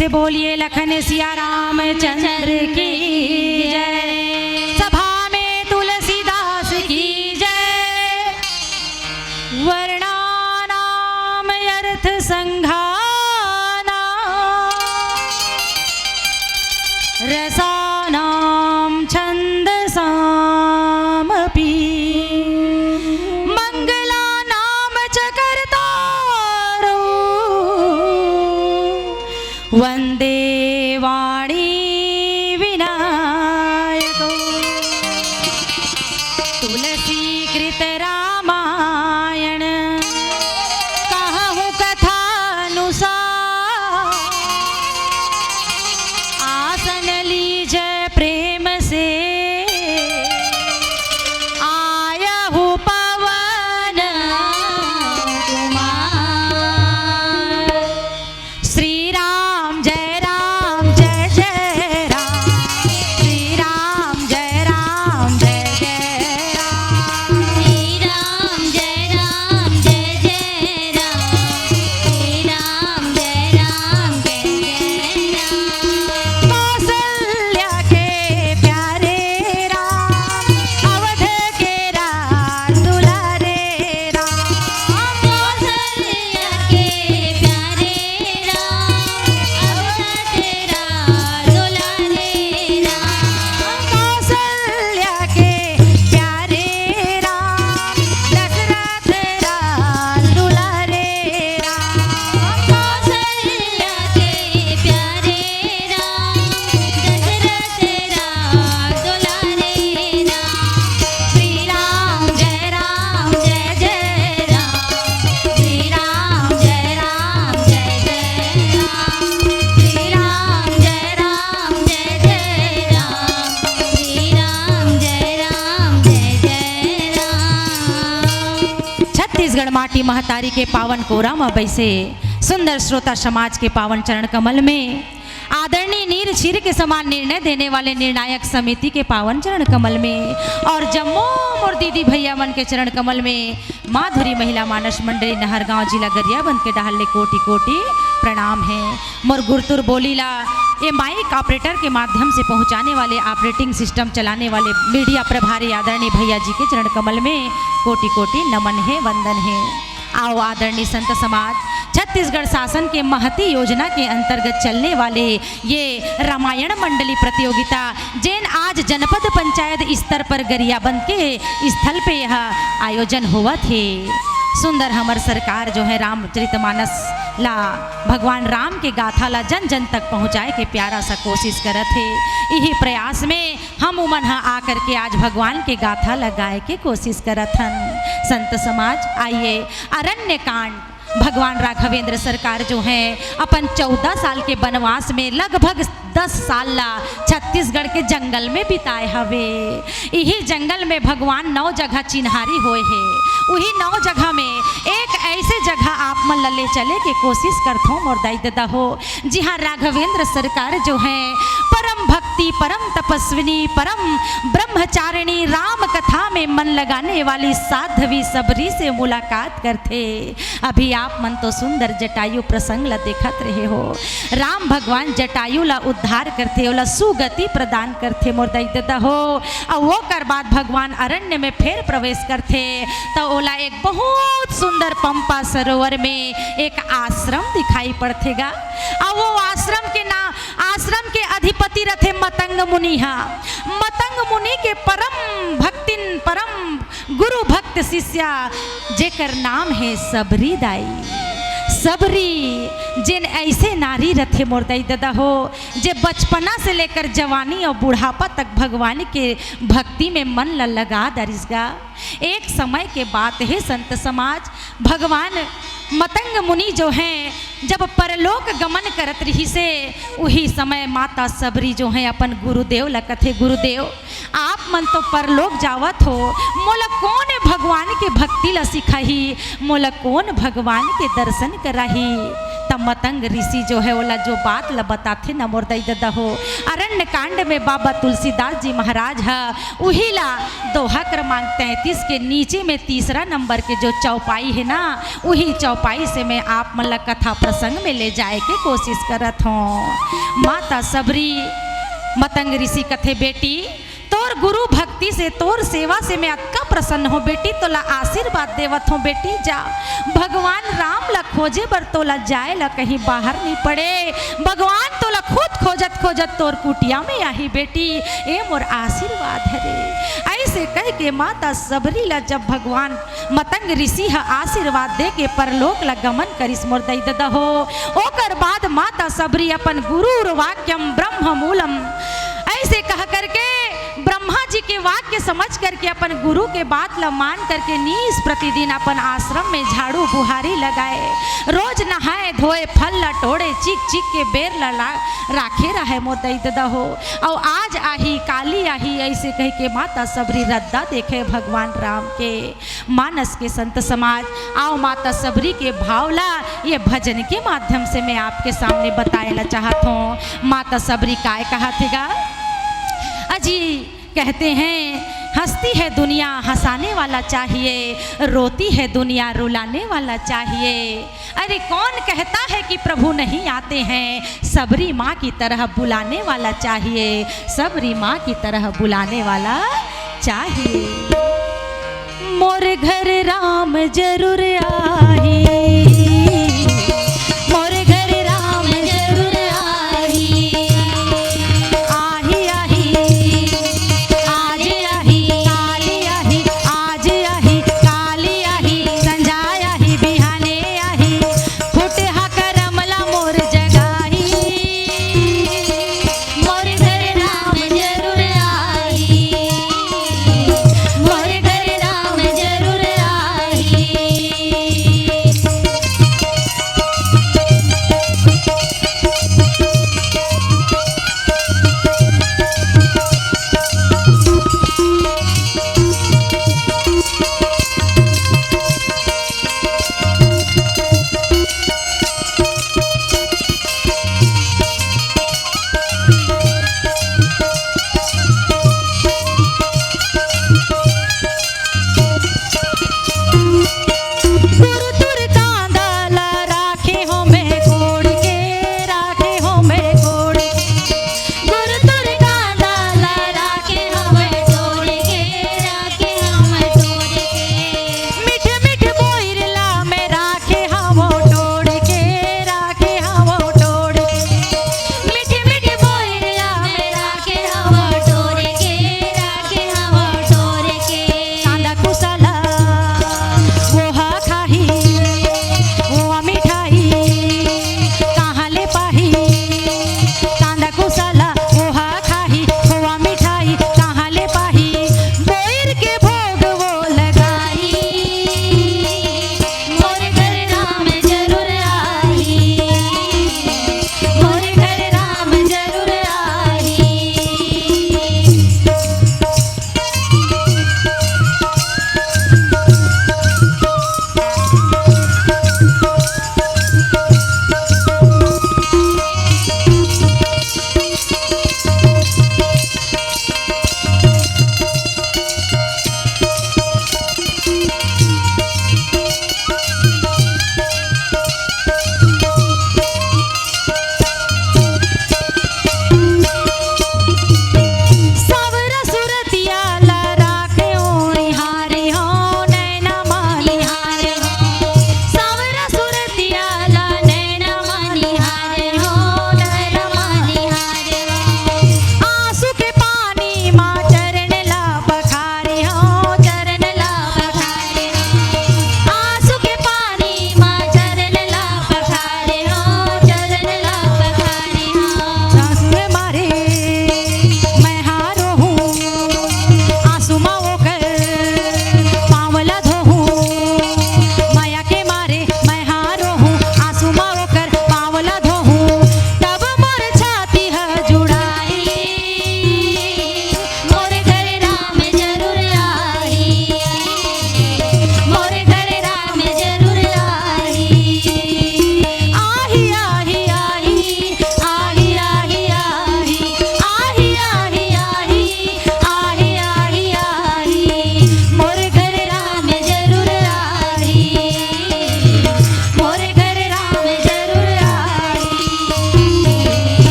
से बोलिए लखन सिया रामचंद्र की जय। सभा में तुलसीदास की जय। वर्णानाम अर्थ संघाना रसानाम छंदसामपि मंगलानाम च कर्तारौ वंदे वाणी विनायको। तुलसी कृत रामायण कहूँ कथानुसार आसन लीजय प्रेम से आयहु पवन कुमार। श्री राम जय जय राम। श्री राम जय जय राम। श्री राम जय जय राम। श्री राम जय जय राम। कौसल्या के प्यारे राम अवध के राज दुलारे राम। कौसल्या के प्यारे राम अवध तेरा दुलारे राम। कौसल्या के प्यारे राम दशरथ राज दुलारे राम। कौसल्या के प्यारे राम दशरथ राज दुलारे राम। श्री राम जय जय राम। श्री राम जय जय राम। श्री राम जय जय राम। श्री राम जय जय राम। छत्तीसगढ़ माटी महतारी के पावन कोराम बैसे सुंदर श्रोता समाज के पावन चरण कमल में आदरणीय नीर क्षीर के समान निर्णय देने वाले निर्णायक समिति के पावन चरण कमल में और जम्मू और दीदी भैया मन के चरण कमल में माधुरी महिला मानस मंडली नहरगांव जिला गरियाबंद के डहले कोटि कोटि प्रणाम है। मोर गुरतुर बोलीला ये माइक ऑपरेटर के माध्यम से पहुंचाने वाले ऑपरेटिंग सिस्टम चलाने वाले मीडिया प्रभारी आदरणीय भैया जी के चरण कमल में कोटि कोटि नमन है, वंदन है। आओ आदरणीय संत समाज छत्तीसगढ़ शासन के महती योजना के अंतर्गत चलने वाले ये रामायण मंडली प्रतियोगिता जैन आज जनपद पंचायत स्तर पर गरियाबंद के स्थल पे यह आयोजन हुआ थे। सुंदर हमर सरकार जो है रामचरितमानस ला भगवान राम के गाथा ला जन जन तक पहुँचाए के प्यारा सा कोशिश करत है। यही प्रयास में हम उमन आकर के आज भगवान के गाथा लगाए के कोशिश करत हन। संत समाज आइए अरण्य कांड भगवान राघवेंद्र सरकार जो है अपन 14 साल के वनवास में लगभग 10 साल ला छत्तीसगढ़ के जंगल में बिताए हवे। यही जंगल में भगवान 9 जगह चिन्हारी होए है। वही 9 जगह में एक ऐसे जगह आप मन ले चले के कोशिश करथो मोर दाई दादा हो जहाँ राघवेंद्र सरकार जो है परम भक्ति परम तपस्विनी परम ब्रह्मचारिणी राम कथा में मन लगाने वाली साध्वी सबरी से मुलाकात करते। अभी आप मन तो सुंदर जटायु प्रसंग ला देखत रहे हो। राम भगवान जटायु ला उद्धार करते ओला सुगति प्रदान करते मोर दाई दादा हो। और वो कर बाद भगवान अरण्य में फिर प्रवेश करते तो ओला एक बहुत सुंदर पंपा सरोवर में एक आश्रम दिखाई पड़तेगा। और वो आश्रम के अधिपति रथे मतंग मुनि। मतंग मुनि के परम भक्तिन परम गुरु भक्त शिष्या जेकर नाम है सबरी दाई। सबरी जिन ऐसे नारी रथे मोर दाई दादा हो जे बचपना से लेकर जवानी और बुढ़ापा तक भगवान के भक्ति में मन लगा दरिसगा। एक समय के बात है संत समाज भगवान मतंग मुनि जो हैं जब परलोक गमन करत रही से वही समय माता सबरी जो हैं अपन गुरुदेव लकथे गुरुदेव आप मन तो परलोक जावत हो मोला कौन भगवान के भक्ति ला सिखाही मोला कौन भगवान के दर्शन कराही। तब मतंग ऋषि जो है ओला जो बात ला बताथे न मोर दई ददा हो अरण्य कांड में बाबा तुलसीदास जी महाराज है वही ला दोहा क्रमांक 33 के नीचे में तीसरा नंबर के जो चौपाई है ना वही चौपाई से मैं आप मन ला कथा प्रसंग में ले जाए के कोशिश करत हूँ। माता सबरी मतंग ऋषि कथे बेटी तोर गुरु भक्ति से तोर सेवा से मैं अक्का प्रसन्न हो बेटी तोला आशीर्वाद देवत हूँ बेटी जा भगवान राम ला खोजे बर तोला जाए ला कहीं बाहर नहीं पड़े भगवान तोला खुद खोजत खोजत तोर कुटिया में आई बेटी ए मोर आशीर्वाद है रे। ऐसे कह के माता सबरी ला जब भगवान मतंग ऋषि हा आशीर्वाद दे के परलोक ला गमन करिस मोर दई ददा हो ओकर बाद माता सबरी अपन गुरु वाक्यम ब्रह्म मूलम ऐसे कह करके ब्रह्मा जी के वाक्य समझ करके अपन गुरु के बात ला मान करके नीस प्रतिदिन अपन आश्रम में झाड़ू बुहारी लगाए रोज नहाए धोए फल ला टोड़े चिक चिक के बेर ला राखे रहे मोर दई ददा हो और आज आही काली आही ऐसे कह के माता सबरी रद्दा देखे भगवान राम के मानस के संत समाज आओ माता सबरी के भावला ये भजन के माध्यम से मैं आपके सामने बताए ला चाहत हूँ। माता सबरी काय कहा थेगा अजी कहते हैं हंसती है दुनिया हंसाने वाला चाहिए रोती है दुनिया रुलाने वाला चाहिए। अरे कौन कहता है कि प्रभु नहीं आते हैं सबरी माँ की तरह बुलाने वाला चाहिए सबरी माँ की तरह बुलाने वाला चाहिए। मोर घर राम जरूर आई मोर घर राम जरूर आई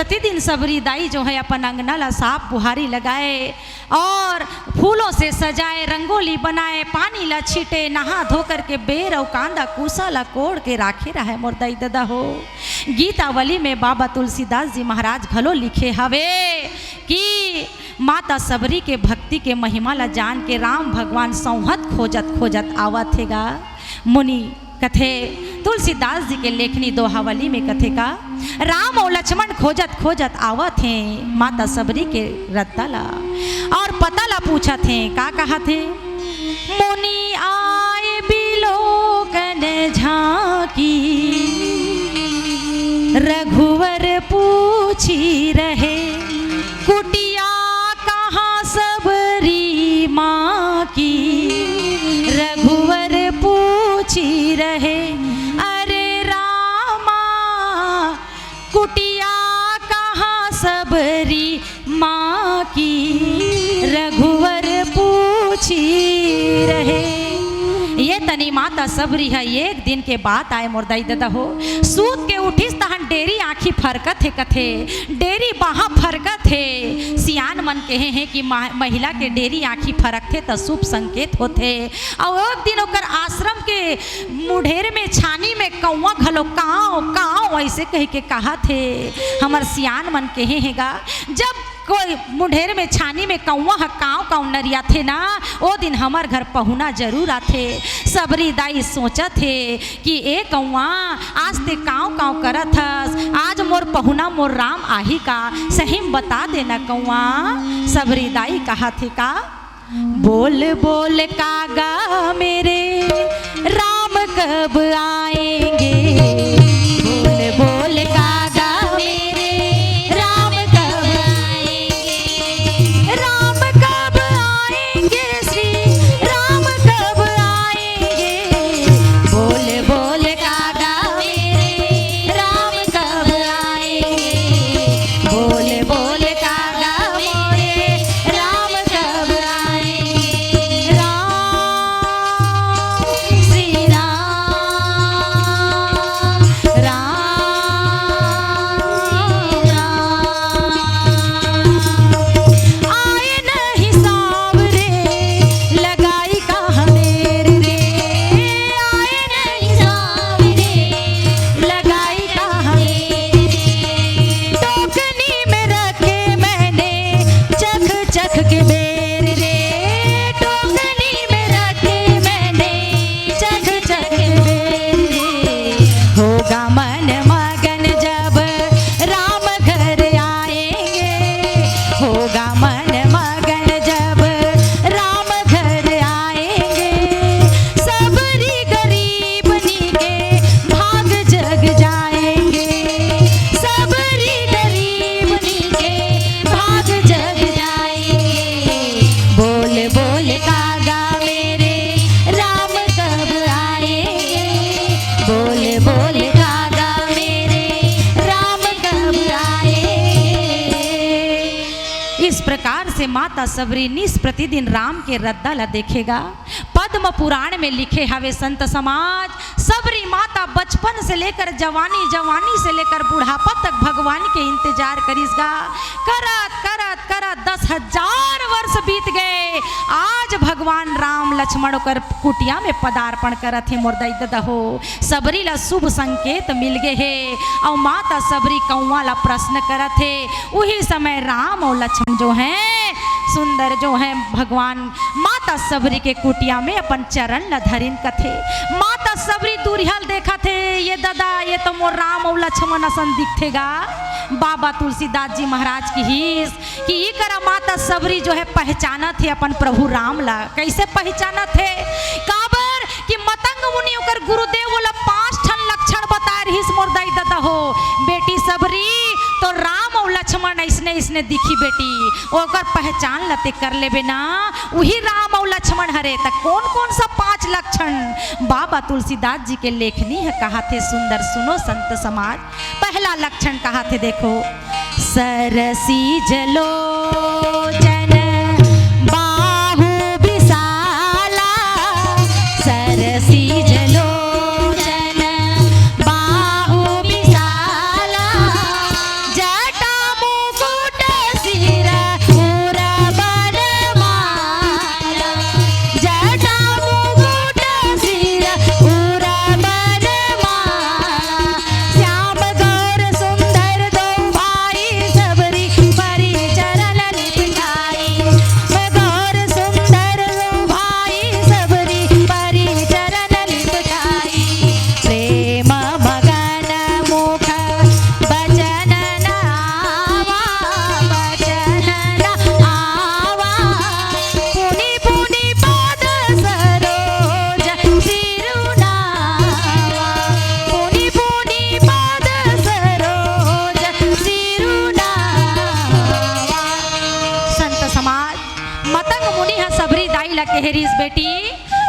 प्रतिदिन सबरी दाई जो है अपन अंगना ला साफ बुहारी लगाए और फूलों से सजाए, रंगोली बनाए, पानी ला छीटे, नहा धो करके बेर और कांदा कूसा ला कोड़ के राखे रहा मोर दाई दादा हो। गीतावली में बाबा तुलसीदास जी महाराज घलो लिखे हवे कि माता सबरी के भक्ति के महिमा ला जान के राम भगवान सौहत खोजत खोजत आवत हेगा। मुनि कथे तुलसीदास जी के लेखनी दोहावली में कथे का राम और लक्ष्मण खोजत खोजत आवत हैं माता सबरी के रत्ताला और पता ला पूछत हैं का कहा थे। मुनि आए बिलोकन झांकी रघुवर पूछी रहे, कुटिया कहाँ सबरी माँ की रघुवर पूछी रहे। अरे रामा कुटिया कहाँ सबरी माँ की रघुवर पूछी रहे। ये तनी माता सबरी है एक दिन के बाद आए मोर दाई दादा हो। सूत के उठिस तहन डेरी आँखी फरकत है कथे, डेरी बाहाँ फरकत है। सियान मन कहे हैं कि महिला के डेरी आँखी फरक थे तो शुभ संकेत होते। और एक दिन ओकर आश्रम के मुढेर में छानी में कौवा घलो काँव काँव ऐसे कह के कहा थे। हमर सियान मन कहे हैगा जब कोई मुढेर में छानी में कौवा काँव काँव नरिया थे ना, ओ दिन हमार घर पहुना जरूर आथे। सबरी दाई सोचा थे कि ए कौवा आज ते काँव काँव करत हस, आज मोर पहुना मोर राम आही का, सही बता देना कौवा। सबरी दाई कहा थे का बोल बोल कागा मेरे राम कब आएंगे, बोल बोल कागा मेरे राम कब आएंगे, राम कब आएंगे श्री राम कब आएंगे, बोल बोल कागा मेरे राम कब आएंगे, बोल बोल कागा मोरे राम कब आएंगे। राम श्री राम प्रकार से माता सबरी निस प्रतिदिन राम के रद्दा ला देखेगा। पद्म पुराण में लिखे हवे संत समाज सबरी माता बचपन से लेकर जवानी, जवानी से लेकर बुढ़ापा तक भगवान के इंतजार करिसगा। करत करत करत 10,000 वर्ष बीत गए। आज भगवान राम लक्ष्मण कर कुटिया में पदार्पण करत है। मोर दाई दादा हो सबरी ला शुभ संकेत मिल गए है और माता सबरी कौवा ला प्रश्न करत है। वही समय राम और लक्ष्मण जो हैं सुंदर जो हैं भगवान माता सबरी के कुटिया में अपन चरण ला धरिन कथे। माता सबरी दूरिहल देखा थे ये दादा ये तो मोर राम और लक्ष्मण असन दिखेगा। बाबा तुलसीदास जी महाराज की हिस कि ये करा माता सबरी जो है पहचाना थे अपन प्रभु राम ला। कैसे पहचाना थे? काबर कि मतंग मुनि ओकर गुरुदेव वाला 5 ठन लक्षण बता रही मोर दाई दादा हो। बेटी सबरी तो राम और लक्ष्मण इसने इसने दिखी बेटी ओकर पहचान लते कर लेबे ना वही राम और लक्ष्मण हरे। तक कौन कौन सा 5 लक्षण बाबा तुलसीदास जी के लेखनी है कहा थे। सुंदर सुनो संत समाज। पहला लक्षण कहा थे देखो सरसी जलोचन बाहु विशाला, सरसी जलोचन बाहु विशाला, जटा मुनि हा सबरी दाई ला कहेरिस बेटी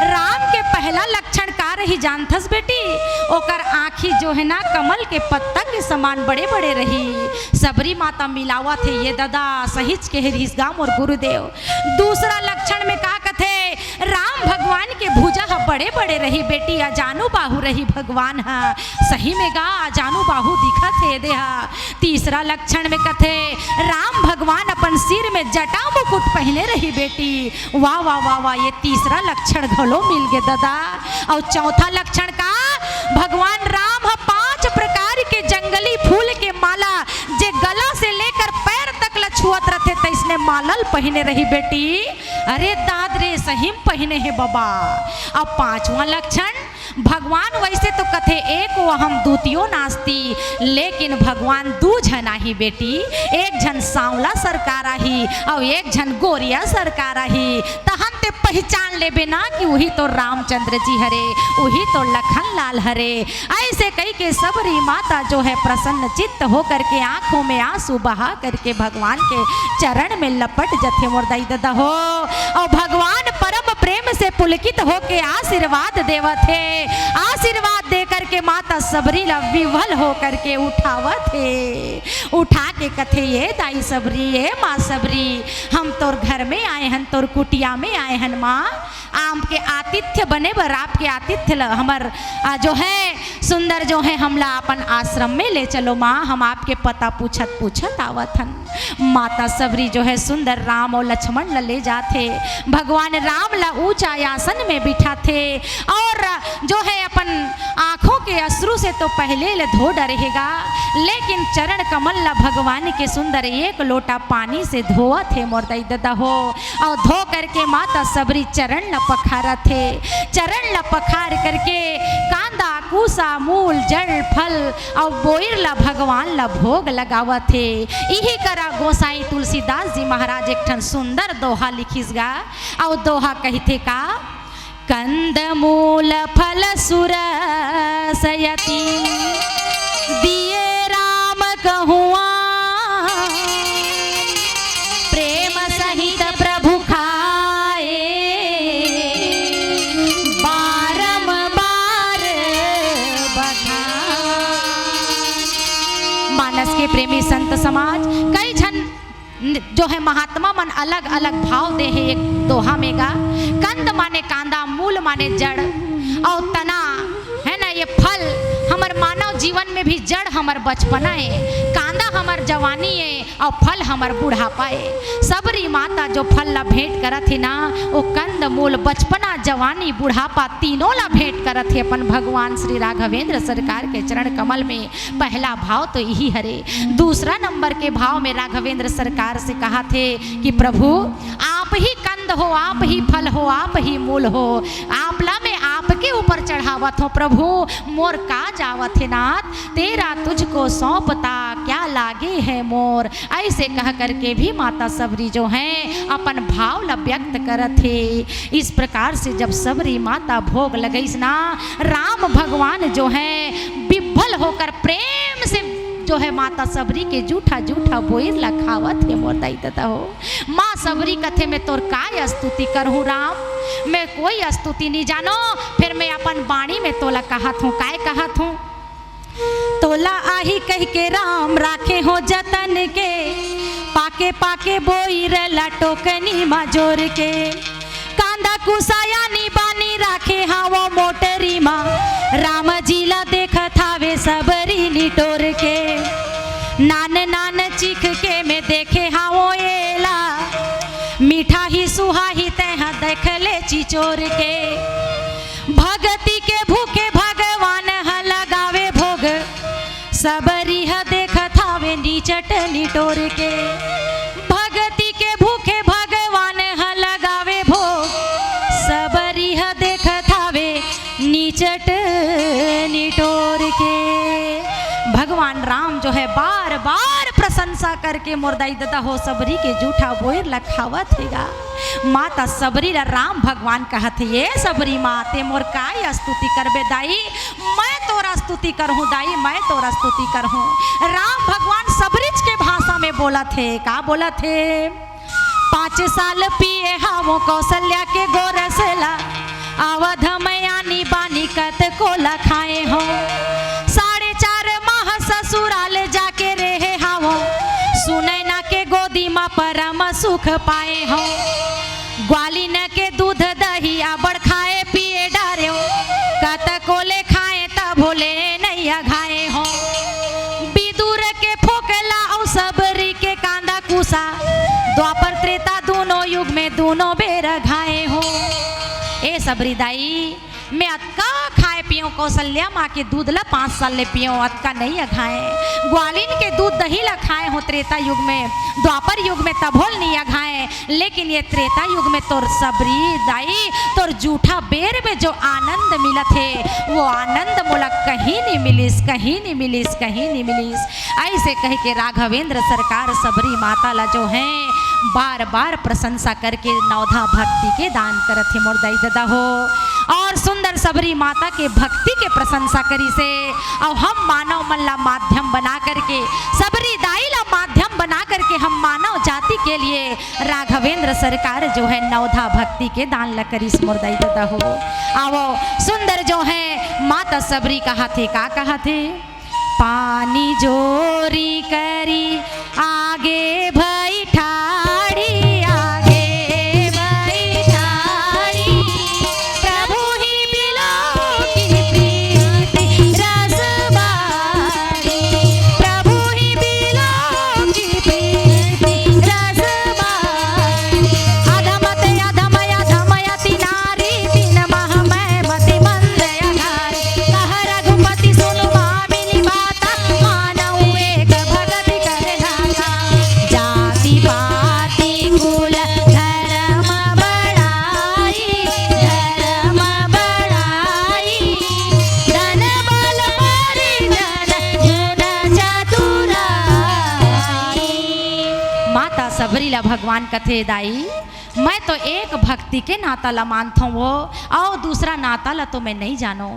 राम के पहला लक्षण का रही जानथस बेटी ओकर आँखी जो है ना कमल के पत्ता के समान बड़े बड़े रही। सबरी माता मिलावा थे ये दादा सहिच कहेरिस गाम और गुरुदेव। दूसरा लक्षण में का कथे राम भगवान के भुजा हा बड़े बड़े रही बेटी अजानु बाहु रही भगवान हा सही में गा अजानु बाहु दिखत है देहा। तीसरा लक्षण में कथे राम भगवान अपन सिर में जटा मुकुट पहने रही बेटी वाह वाह वाह वाह ये तीसरा लक्षण घलो मिल गए दादा। और चौथा लक्षण का भगवान राम हा 5 प्रकार के जंगली फूल के माला जे गला से लेकर पैर तक लछुअत रथे तैसने मालल पहने रही बेटी। अरे दाद रे सही में पहने है बाबा। अब 5वां लक्षण भगवान वैसे तो कथे एक वो हम दूतियो नास्ती लेकिन भगवान 2 जन आही बेटी एक जन सांवला सरकार आही और एक जन गोरिया सरकार आही तहन ते पहचान लेबे ना कि वही तो रामचंद्र जी हरे वही तो लखन लाल हरे। ऐसे कई के सबरी माता जो है प्रसन्न चित्त होकर के आंखों में आंसू बहा करके भगवान के चरण में लपट जथे मोर दाई दादा हो और भगवान परम प्रेम से पुलकित होके आशीर्वाद देवत है। आशीर्वाद दे करके माता सबरी ला विवल हो करके उठावत है। उठा के कथे ये दाई सबरी ये माँ सबरी हम तोर घर में आए हन तोर कुटिया में आए हन माँ आम के आतिथ्य बने बर आपके आतिथ्य हमर जो है सुंदर जो है हमला अपन आश्रम में ले चलो माँ हम आपके पता पूछत पूछत आवत हन। माता सबरी जो है सुंदर राम और लक्ष्मण ला ले जाते भगवान राम ला ऊंचा आसन में बिठा थे और जो है अपन आँखों के अश्रु से तो पहले ले धो डरेगा लेकिन चरण कमल ला भगवान के सुंदर एक लोटा पानी से धोआ थे मोर दाई दादा हो और धो करके माता सबरी चरण ला पखारा थे। चरण ला पखार करके कांदा कूसा मूल जड़ फल और बोइर ला भगवान ला भोग लगावा थे। यही करा गोसाई तुलसीदास जी महाराज एक ठन सुंदर दोहा लिखिस गा और दोहा कहते का कंद मूल फल सुरसयति दिए राम कहुआ प्रेम सहित प्रभु खाए बारंबार बखान। मानस के प्रेमी संत समाज कई जन जो है महात्मा मन अलग अलग भाव दे है। एक दोहा में गा कंद माने कांदा मूल माने जड़ और तना है ना ये फल हमर मानव जीवन में भी जड़ हमर बचपना है कांदा हमर जवानी है और फल हमर बुढ़ापा है। सबरी माता जो फल ला भेंट करत है ना वो कंद मूल बचपना जवानी बुढ़ापा तीनों ला भेंट करत है अपन भगवान श्री राघवेंद्र सरकार के चरण कमल में। पहला भाव तो यही हरे। दूसरा नंबर के भाव में राघवेंद्र सरकार से कहा थे कि प्रभु आप ही कंद हो आप ही फल हो आप ही मूल हो आपला में आपके ऊपर चढ़ावत हो प्रभु मोर का जावत है नाथ तेरा तुझको सौंपता क्या लागे है मोर। ऐसे कह करके भी माता सबरी जो हैं अपन भाव ला व्यक्त करत थे। इस प्रकार से जब सबरी माता भोग लगईस ना राम भगवान जो है विभल होकर प्रेम से जो है माता सबरी के जूठा जूठा बोइर ला खावत है मोर दाई दादा हो। माँ सबरी कथे में तोर काय स्तुति करहूँ राम मैं कोई स्तुति नहीं जानो फिर मैं अपन बाणी में तोला कहत हूँ काय कहत हूँ तोला आही कह के राम राखे हो जतन के पाके पाके बोइर ला टोकनी मा जोर के कांदा कुसाया नी बानी राखे हावो मोटरी मा राम जी ला देखत हावे सबरी निटोर के नान नान चीख के में देखे हावो एला मीठा ही सुहा ही तह देख ले चिचोर के भगती के भूखे भगवान ह लगावे भोग सबरी ह देखत हावे नीचट निटोर के भगती के भूखे भगवान ह लगावे भोग सबरी ह देखत हावे नीचट निटोर के। भगवान राम जो है बार बार प्रशंसा करके मोरदाई दादा हो सबरी के जूठा बोइर लखावत हैगा। माता सबरी ला राम भगवान कहत ये सबरी माते मोर काय स्तुति करबे दाई मैं तोरा स्तुति करहूँ दाई मैं तोरा स्तुति करहूँ। राम भगवान सबरीज के भाषा में बोला थे का बोला थे 5 साल पिए हावो कौशल्या के गोरसला, अवध में आनी बानी कत को लखाए हो। 4.5 माह ससुराल जाके रहे हावो, सुनैना के गोदी माँ परम सुख पाए हो। ग्वालिन के दूध दही आबड़ खाए पिए डारे, कत कोले खाए तब भोले नैया घाए हो। विदुर के फोकला और सबरी के कांदा कुसा, द्वापर त्रेता दोनों युग में दोनों बेर घाए हो। ए सबरी दाई मैं अतका खाए पियो कौशल्या माँ के दूध ला 5 साल ले पियो, अतका नहीं अघाए। ग्वालिन के दूध दही ला खाए हो त्रेता युग में, द्वापर युग में तभोल नहीं अघाए। लेकिन ये त्रेता युग में तोर सबरी दाई तोर जूठा बेर में जो आनंद मिला थे, वो आनंद मोला कहीं नहीं मिलिस, कहीं नहीं मिलिस, कहीं नहीं मिलिस। ऐसे कह के राघवेंद्र सरकार सबरी माता ला जो है बार बार प्रशंसा करके नवधा भक्ति के दान करत थे मोर दाई दादा हो। और सुंदर सबरी माता के भक्ति के प्रशंसा करी से और हम मानव मन ला माध्यम बना करके, सबरी दाई ला माध्यम बना करके हम मानव जाति के लिए राघवेंद्र सरकार जो है नवधा भक्ति के दान ला करी मोर दाई दादा हो। आवो सुंदर जो है माता सबरी कहा थे, का कहा थे, पानी जोरी करी आगे भई ठाड़ी, आगे भई ठाड़ी, प्रभु ही बिलो की प्रीति रस बारी, प्रभु ही बिलो की प्रीति रस बारी। अधमत अधमयति नारी, तीन माह मैं मति मंद अघारी, कह रघुपति सुनु भामिनी बाता, मानऊ एक भगति करे नाता। जाति पाति कुल धर्म बढ़ाई, धर्म बढ़ाई, धन बल परिजन जुन चतुराई। माता सबरी ला भगवान कथे दाई, मैं तो एक भक्ति के नाता ला मानता हूँ वो, और दूसरा नाता ला तो मैं नहीं जानो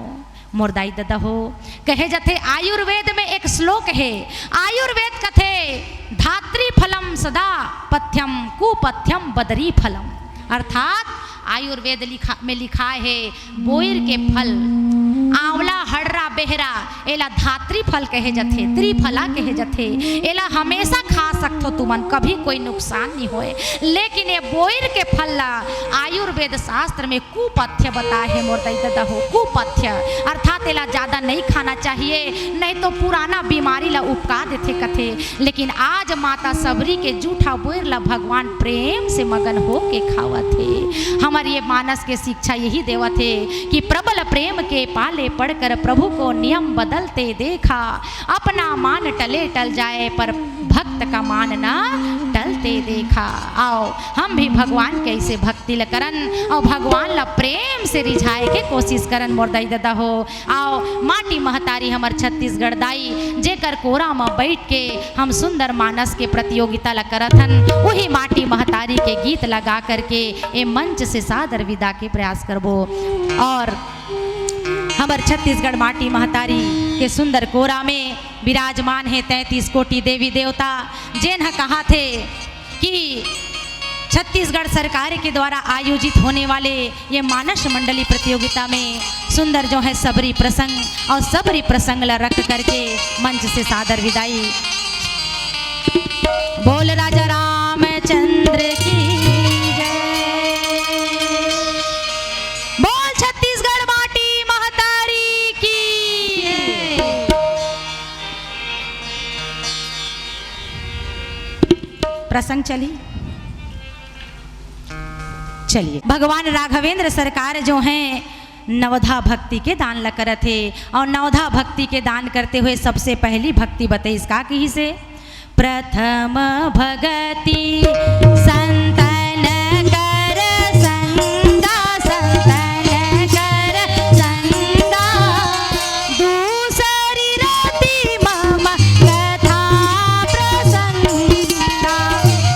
मोर दाई दादा हो। कहे जाते आयुर्वेद में एक श्लोक है, आयुर्वेद कथे धात्री फलम सदा पथ्यम कुपथ्यम बदरी फलम, अर्थात आयुर्वेद में लिखा है बोयर के फल आंवला हड़रा बेहरा एला धात्री फल कहे जाते, त्रिफला कहे जाते, एला हमेशा खा सकते हो तुमन, कभी कोई नुकसान नहीं होए। लेकिन ये बोयर के फल ला आयुर्वेद शास्त्र में कुपथ्य बताए है मोर दाई दादा हो। कुपथ्य अर्थात एला ज़्यादा नहीं खाना चाहिए, नहीं तो पुराना बीमारी ला उपका देते कथे। लेकिन आज माता सबरी के जूठा बोयर ला भगवान प्रेम से मगन हो के खावा थे। हमारे ये मानस के शिक्षा यही देवा थे कि प्रबल प्रेम के पाले पढ़कर प्रभु को नियम बदलते देखा, अपना मान टले टल जाए पर भक्त का मान ना टलते देखा। आओ हम भी भगवान के ऐसे भक्ति ल करन और भगवान ला प्रेम से रिझाए के कोशिश करन मोर दाई दादा हो। आओ माटी महतारी हमार छत्तीसगढ़ दाई जेकर कोरा में बैठ के हम सुंदर मानस के प्रतियोगिता ला करत हन, वही माटी महतारी के गीत लगा करके ए मंच से सादर विदा के प्रयास करबो। और हमार छत्तीसगढ़ माटी महतारी के सुंदर कोरा में विराजमान है 33 कोटि देवी देवता, जिन्ह कहा थे कि छत्तीसगढ़ सरकार के द्वारा आयोजित होने वाले ये मानस मंडली प्रतियोगिता में सुंदर जो है सबरी प्रसंग और सबरी प्रसंग ला रख करके मंच से सादर विदाई। बोल राजा रामचंद्र की जय, बोल छत्तीसगढ़ माटी महतारी की। प्रसंग चलिए भगवान राघवेंद्र सरकार जो हैं नवधा भक्ति के दान ला करत थे, और नवधा भक्ति के दान करते हुए सबसे पहली भक्ति बताई इसका कही से, प्रथम भगति संतन कर संगा, संतन कर संगा, दूसरी रति मम कथा प्रसंगा,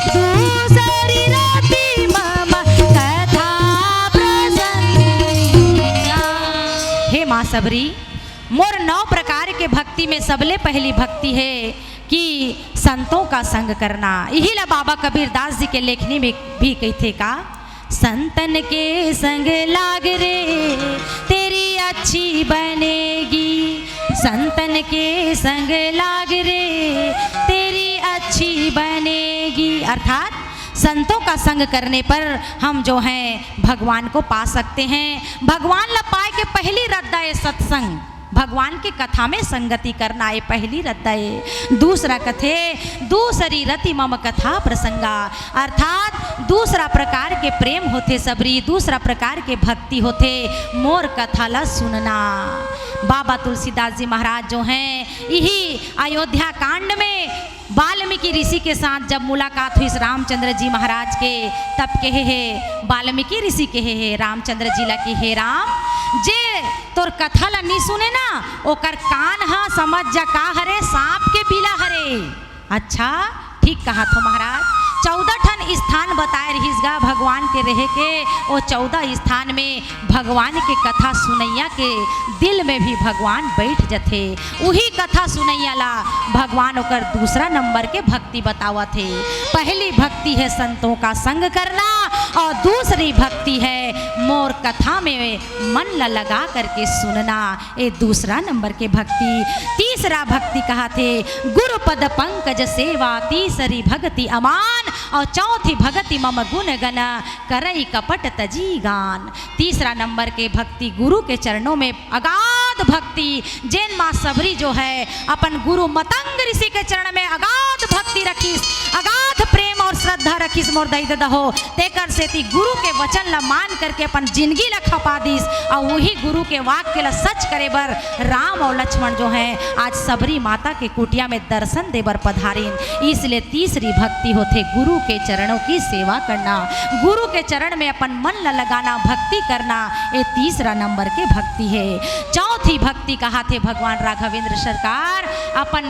दूसरी रति मम कथा प्रसंगा। हे माँ सबरी, मोर 9 प्रकार के भक्ति में सबले पहली भक्ति है कि संतों का संग करना। यही ला बाबा कबीर दास जी के लेखनी में भी कहते का, संतन के संग लाग रे तेरी अच्छी बनेगी, संतन के संग लाग रे तेरी अच्छी बनेगी। अर्थात संतों का संग करने पर हम जो हैं भगवान को पा सकते हैं। भगवान ला पाए के पहली रद्दा है सत्संग, भगवान की कथा में संगति करना ये पहली रद्दा है। दूसरा कथे दूसरी रति मम कथा प्रसंगा, अर्थात दूसरा प्रकार के प्रेम होते सबरी, दूसरा प्रकार के भक्ति होते मोर कथा ला सुनना। बाबा तुलसीदास जी महाराज जो हैं यही अयोध्या कांड में वाल्मीकि ऋषि के साथ जब मुलाकात हुई रामचंद्र जी महाराज के, तब कहे है वाल्मीकि ऋषि कहे है रामचंद्र जी ला कि हे राम, जे तोर कथा ला नहीं सुने ना ओकर कान हा समझ जा का हरे, सांप के पीला हरे। अच्छा ठीक कहा तो महाराज, 14 ठन स्थान बताए रहीसगा भगवान के रहे के, वो 14 स्थान में भगवान के कथा सुनैया के दिल में भी भगवान बैठ जथे। वही कथा सुनैया ला भगवान ओकर दूसरा नंबर के भक्ति बतावा थे। पहली भक्ति है संतों का संग करना और दूसरी भक्ति है मोर कथा में मन ला लगा करके सुनना, ये दूसरा नंबर के भक्ति। तीसरा भक्ति कहा थे गुरु पद पंकज सेवा, तीसरी भक्ति अमान और चौथी भक्ति मम गुण गण करई कपट तजी गान। तीसरा नंबर के भक्ति गुरु के चरणों में अगाध भक्ति, जैन माँ सबरी जो है अपन गुरु मतंग ऋषि के चरण में अगाध भक्ति रखीस, अगाध प्रेम और श्रद्धा रखीस मोर दई ददा हो, तेकर सेती गुरु के वचन ला मान करके अपन जिंदगी ला खपा दीस और वही गुरु के वाक्य ला सच करे बर राम और लक्ष्मण जो है आज सबरी माता के कुटिया में दर्शन देवर पधारीन। इसलिए तीसरी भक्ति होते गुरु के चरणों की सेवा करना, गुरु के चरण में अपन मन ला लगाना, भक्ति करना, ये तीसरा नंबर के भक्ति है। चौथी भक्ति कहा थे भगवान राघवेंद्र सरकार अपन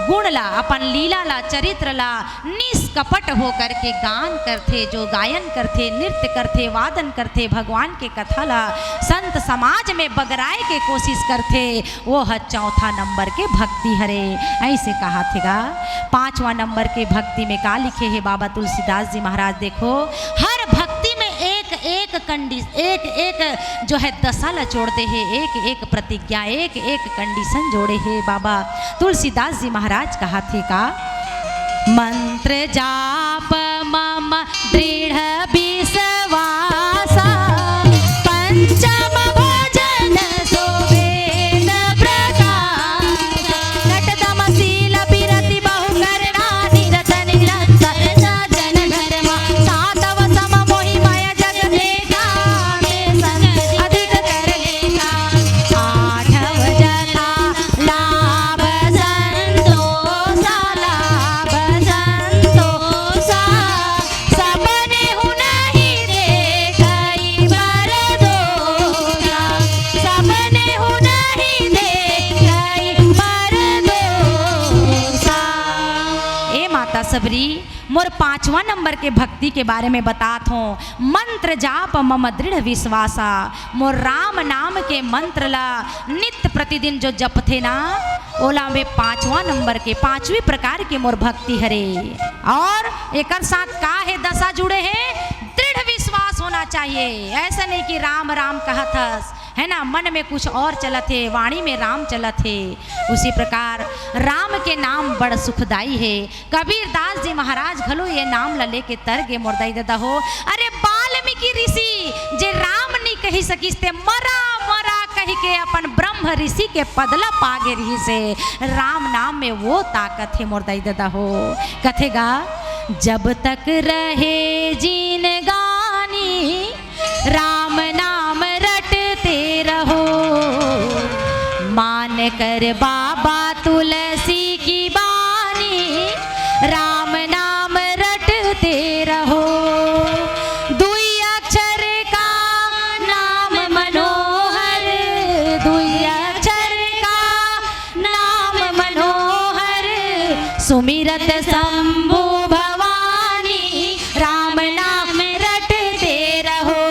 गुण ला, अपन लीला ला, चरित्र ला निष्कपट हो करके गान करते, जो गायन करते, नृत्य करते, वादन करते, भगवान के कथा ला संत समाज में बगराए के कोशिश करते, वो है चौथा नंबर के भक्ति हरे। ऐसे कहा थेगा। पांचवा नंबर के भक्ति में का लिखे है बाबा तुलसीदास जी महाराज, देखो हर भक्ति में एक जो है दशा ला जोड़ते हैं, एक प्रतिज्ञा, एक कंडीशन जोड़े हैं बाबा तुलसीदास जी महाराज। कहा थे का मंत्र जाप मम दृढ़ विश्वासा, पंचम भोजन सोवेद प्रकाश, नटदमशील बिरति बहु करुणा निरत निरंतर सजन धर्मा, सातव सम मोहि माया जग देखा, में संग अधिक कर लेखा, आठव जथा लाभ संतोषा, लाभ संतोषा, सबने हुनहि देखई मरदोषा, सबने हुनहि देखई मरदोषा। ए माता सबरी मोर पांचवा नंबर के भक्ति के बारे में बातात हूँ। मंत्र जाप मम दृढ़ विश्वासा, मोर राम नाम के मंत्र ला नित्य प्रतिदिन जो जपथे ना, ओला में पांचवा नंबर के पांचवी प्रकार के मोर भक्ति हरे। और एक साथ का है दशा जुड़े हैं, दृढ़ विश्वास होना चाहिए। ऐसा नहीं कि राम राम कहत हस, है ना, मन में कुछ और चलत है, वाणी में राम चलत है। उसी प्रकार राम के नाम बड़ सुखदाई है। कबीर दास जी महाराज घलो ये नाम ला लेके तर गे मोरदाई दादा हो। अरे वाल्मीकि ऋषि जे राम नहीं कही सकिस ते मरा मरा कही के अपन ब्रह्म ऋषि के पदला पागे रही से। राम नाम में वो ताकत है मोरदाई दादा हो। कथेगा जब तक रहे जीन गानी, राम नाम रटते रहो, मान कर बाबा तुलसी की बानी, राम नाम रटते रहो। दुई अक्षर का नाम मनोहर, दुई अक्षर का नाम मनोहर, सुमिरत शंभु भवानी, राम नाम रटते रहो,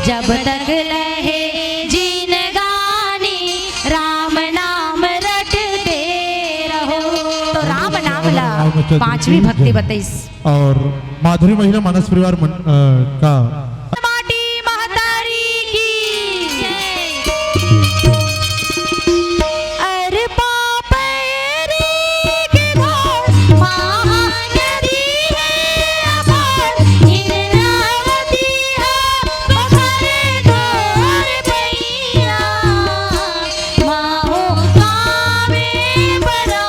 जब तक लहे जीन गानी, राम नाम रटते रहो। तो रामचंद्र पांचवी की भक्ति जय। बतईस। और माधुरी महिला मानस परिवार का माटी महतारी की अरे पापरी के धार महानदी है अपार, इंद्रावती है पखारे तोर पैया। माहो गावे बरो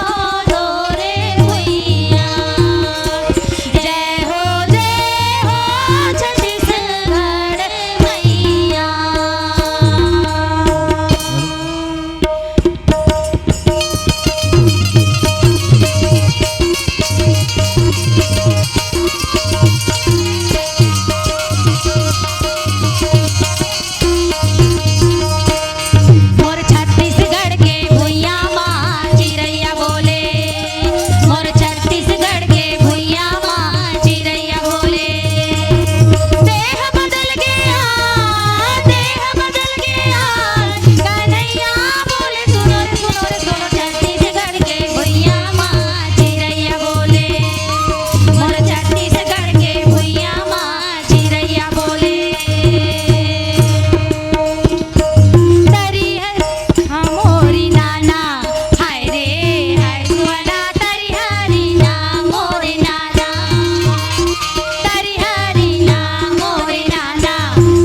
तोरे भैया। जय हो छत्तीसगढ़ मैया। मोर छत्तीसगढ़ के भुइया माँ चिरैया बोले। मोर छत्तीसगढ़ के भुइया माँ चिरैया बोले। देह बदल गया, देह बदल गया, कन्हैया बोले सुनो रे सुनो रे सुनो। छत्तीसगढ़ के भुइया माँ चिरैया बोले। मोर छत्तीसगढ़ के भुइया माँ चिरैया बोले। तरी हर मोरी नाना हाय रे हाय सुवना। तरी हरी ना मोरी नाना, तरी हरी ना मोरी नाना,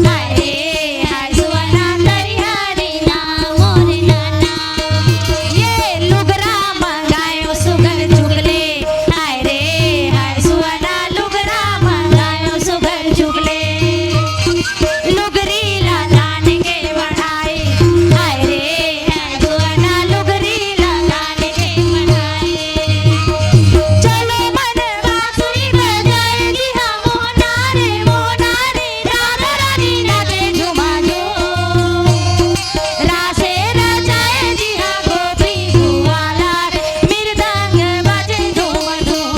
हाय रे हाय सुवना। तरी हरी ना मोरी नाना। ये लुगरा मंगायो सुगर चुगले, हाय रे हाय सुवना। लुगरा मंगायो सुगर चुगले। लुगरी लगान के बढ़ाए, हाय रे हाय सुवना। लुगरी लगान के बढ़ाए। चलो मन बांसुरी बजाए जी हाँ मोना रे राधा रानी नाचे झुमा झूम। रासे रचाए जी हाँ गोपी कुवाला, मृदंग बाजे झूम झूम।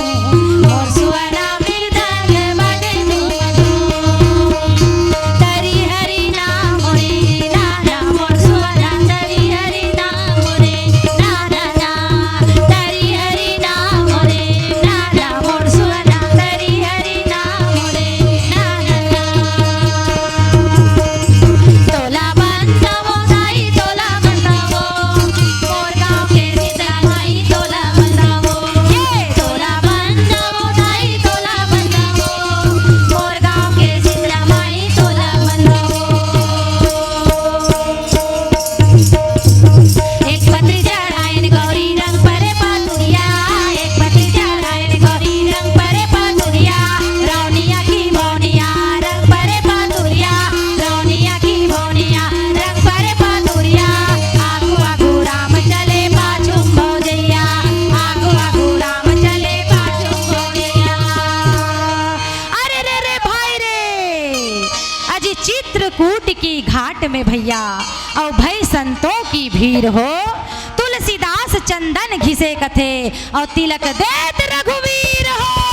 मोर सुवना मृदंग बाजे झूम झूम। तरी हरी नाम मोरे नाना मोर सुवना। तरी हरी नाम मोरे नाना ना। तरी हरी नाम मोरे नाना मोर सुवना। तरी हरी नाम मोरे नाना ना। तोला बंधावो दाई तोला बंधावो, मोर गाँव के सीता माई तोला बंधावो। ये तोला बंधावो दाई तोला बंधावो, मोर गाँव के सीता माई तोला बंधावो। एक पत्री चढ़ाइन गौरी रंग परे पातुरिया। एक पत्री चढ़ाइन गौरी रंग परे पातुरिया। रौनिया की भौनिया रंग परे पातुरिया। रौनिया की भौनिया रंग परे पातुरिया। आगू आगू राम चले पाछू भौजैया। आगू आगू राम चले पाछू भौजैया। अरे रे रे भाई रे अजी चित्रकूट की घाट में भैया और भई संतों की भीड़ हो। तुलसीदास चंदन घिसे कथे और तिलक देत रघुवीर हो।